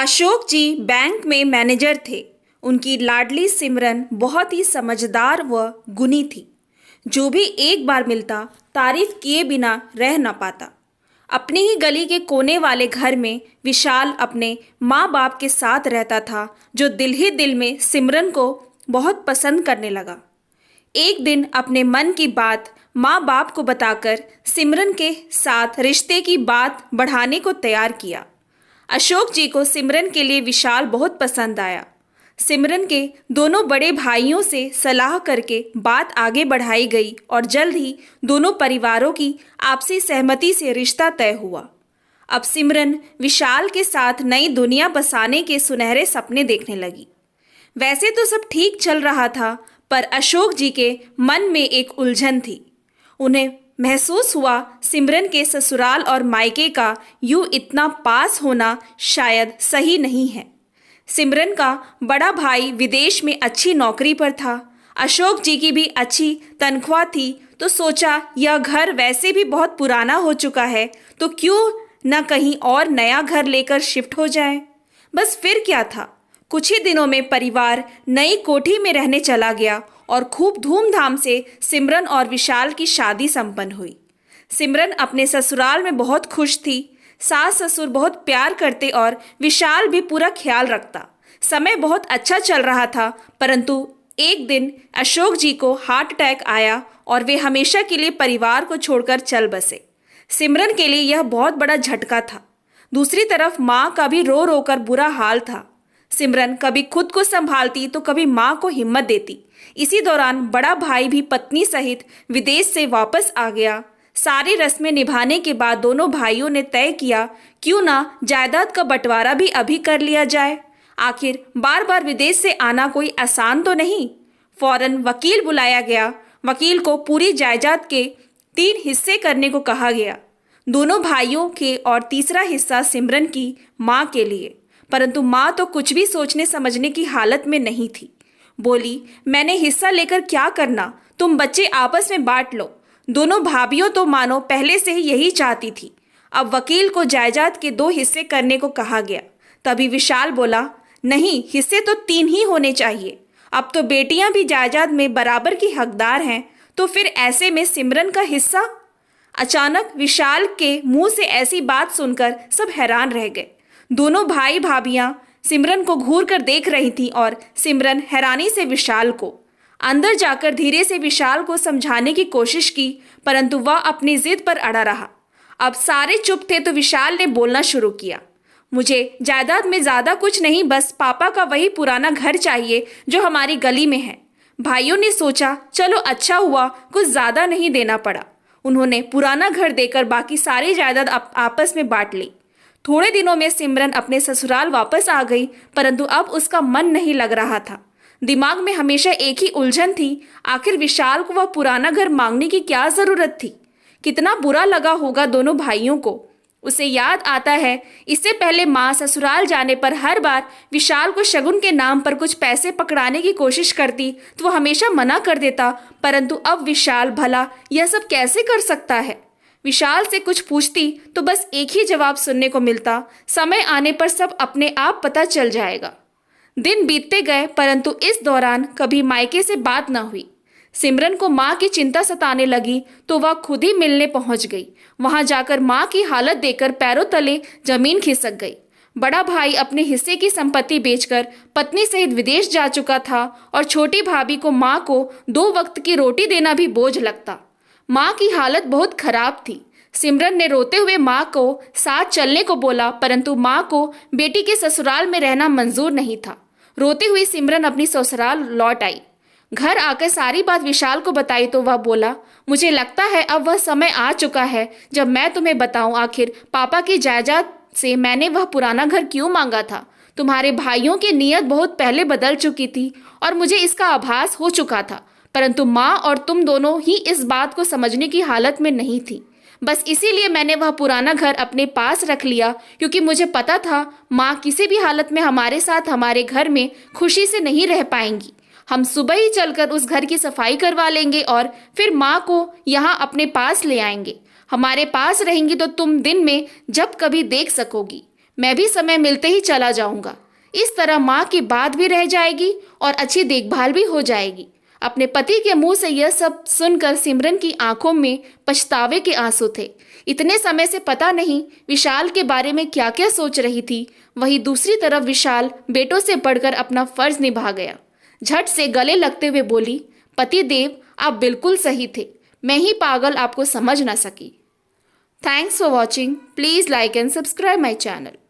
अशोक जी bank में manager थे। उनकी लाडली सिमरन बहुत ही समझदार व गुणी थी। जो भी एक बार मिलता तारीफ किए बिना रह न पाता। अपनी ही गली के कोने वाले घर में विशाल अपने माँ बाप के साथ रहता था, जो दिल ही दिल में सिमरन को बहुत पसंद करने लगा। एक दिन अपने मन की बात माँ बाप को बताकर सिमरन के साथ रिश्ते की बात बढ़ाने को तैयार किया। अशोक जी को सिमरन के लिए विशाल बहुत पसंद आया। सिमरन के दोनों बड़े भाइयों से सलाह करके बात आगे बढ़ाई गई और जल्द ही दोनों परिवारों की आपसी सहमति से रिश्ता तय हुआ। अब सिमरन विशाल के साथ नई दुनिया बसाने के सुनहरे सपने देखने लगी। वैसे तो सब ठीक चल रहा था, पर अशोक जी के मन में एक उलझन थी। उन्हें महसूस हुआ सिमरन के ससुराल और मायके का यूं इतना पास होना शायद सही नहीं है। सिमरन का बड़ा भाई विदेश में अच्छी नौकरी पर था। अशोक जी की भी अच्छी तनख्वाह थी, तो सोचा यह घर वैसे भी बहुत पुराना हो चुका है, तो क्यों न कहीं और नया घर लेकर शिफ्ट हो जाए। बस फिर क्या था, कुछ ही दिनों में परिवार नई कोठी में रहने चला गया और खूब धूमधाम से सिमरन और विशाल की शादी संपन्न हुई। सिमरन अपने ससुराल में बहुत खुश थी। सास ससुर बहुत प्यार करते और विशाल भी पूरा ख्याल रखता। समय बहुत अच्छा चल रहा था, परंतु एक दिन अशोक जी को हार्ट अटैक आया और वे हमेशा के लिए परिवार को छोड़कर चल बसे। सिमरन के लिए यह बहुत बड़ा झटका था। दूसरी तरफ माँ का भी रो रो कर बुरा हाल था। सिमरन कभी खुद को संभालती तो कभी माँ को हिम्मत देती। इसी दौरान बड़ा भाई भी पत्नी सहित विदेश से वापस आ गया। सारी रस्में निभाने के बाद दोनों भाइयों ने तय किया, क्यों ना जायदाद का बंटवारा भी अभी कर लिया जाए। आखिर बार बार विदेश से आना कोई आसान तो नहीं। फौरन वकील बुलाया गया। वकील को पूरी जायदाद के 3 हिस्से करने को कहा गया, दोनों भाइयों के और तीसरा हिस्सा सिमरन की माँ के लिए। परंतु माँ तो कुछ भी सोचने समझने की हालत में नहीं थी। बोली, मैंने हिस्सा लेकर क्या करना, तुम बच्चे आपस में बांट लो। दोनों भाभियों तो मानो पहले से ही यही चाहती थी। अब वकील को जायदाद के 2 हिस्से करने को कहा गया। तभी विशाल बोला, नहीं, हिस्से तो 3 ही होने चाहिए। अब तो बेटियां भी जायदाद में बराबर की हकदार हैं, तो फिर ऐसे में सिमरन का हिस्सा। अचानक विशाल के मुंह से ऐसी बात सुनकर सब हैरान रह गए। दोनों भाई भाभियां सिमरन को घूर कर देख रही थी और सिमरन हैरानी से विशाल को। अंदर जाकर धीरे से विशाल को समझाने की कोशिश की, परंतु वह अपनी जिद पर अड़ा रहा। अब सारे चुप थे तो विशाल ने बोलना शुरू किया, मुझे जायदाद में ज़्यादा कुछ नहीं, बस पापा का वही पुराना घर चाहिए जो हमारी गली में है। भाइयों ने सोचा, चलो अच्छा हुआ कुछ ज़्यादा नहीं देना पड़ा। उन्होंने पुराना घर देकर बाकी सारी जायदाद आपस में बांट ली। थोड़े दिनों में सिमरन अपने ससुराल वापस आ गई, परंतु अब उसका मन नहीं लग रहा था। दिमाग में हमेशा एक ही उलझन थी, आखिर विशाल को वह पुराना घर मांगने की क्या ज़रूरत थी। कितना बुरा लगा होगा दोनों भाइयों को। उसे याद आता है, इससे पहले माँ ससुराल जाने पर हर बार विशाल को शगुन के नाम पर कुछ पैसे पकड़ाने की कोशिश करती तो वह हमेशा मना कर देता, परंतु अब विशाल भला यह सब कैसे कर सकता है। विशाल से कुछ पूछती तो बस एक ही जवाब सुनने को मिलता, समय आने पर सब अपने आप पता चल जाएगा। दिन बीतते गए, परंतु इस दौरान कभी मायके से बात न हुई। सिमरन को माँ की चिंता सताने लगी तो वह खुद ही मिलने पहुंच गई। वहां जाकर माँ की हालत देखकर पैरों तले जमीन खिसक गई। बड़ा भाई अपने हिस्से की संपत्ति बेचकर पत्नी सहित विदेश जा चुका था और छोटी भाभी को माँ को 2 वक्त की रोटी देना भी बोझ लगता। माँ की हालत बहुत खराब थी। सिमरन ने रोते हुए माँ को साथ चलने को बोला, परंतु माँ को बेटी के ससुराल में रहना मंजूर नहीं था। रोती हुई सिमरन अपनी ससुराल लौट आई। घर आकर सारी बात विशाल को बताई तो वह बोला, मुझे लगता है अब वह समय आ चुका है जब मैं तुम्हें बताऊं आखिर पापा की जायदाद से मैंने वह पुराना घर क्यों मांगा था। तुम्हारे भाइयों की नीयत बहुत पहले बदल चुकी थी और मुझे इसका आभास हो चुका था, परंतु माँ और तुम दोनों ही इस बात को समझने की हालत में नहीं थी। बस इसीलिए मैंने वह पुराना घर अपने पास रख लिया, क्योंकि मुझे पता था माँ किसी भी हालत में हमारे साथ हमारे घर में खुशी से नहीं रह पाएंगी। हम सुबह ही चलकर उस घर की सफाई करवा लेंगे और फिर माँ को यहाँ अपने पास ले आएंगे। हमारे पास रहेंगी तो तुम दिन में जब कभी देख सकोगी। मैं भी समय मिलते ही चला जाऊंगा। इस तरह माँ की बात भी रह जाएगी और अच्छी देखभाल भी हो जाएगी। अपने पति के मुंह से यह सब सुनकर सिमरन की आंखों में पछतावे के आंसू थे। इतने समय से पता नहीं विशाल के बारे में क्या क्या सोच रही थी। वहीं दूसरी तरफ विशाल बेटों से बढ़कर अपना फर्ज निभा गया। झट से गले लगते हुए बोली, पति देव, आप बिल्कुल सही थे। मैं ही पागल आपको समझ ना सकी। Thanks for watching. Please like and subscribe my channel.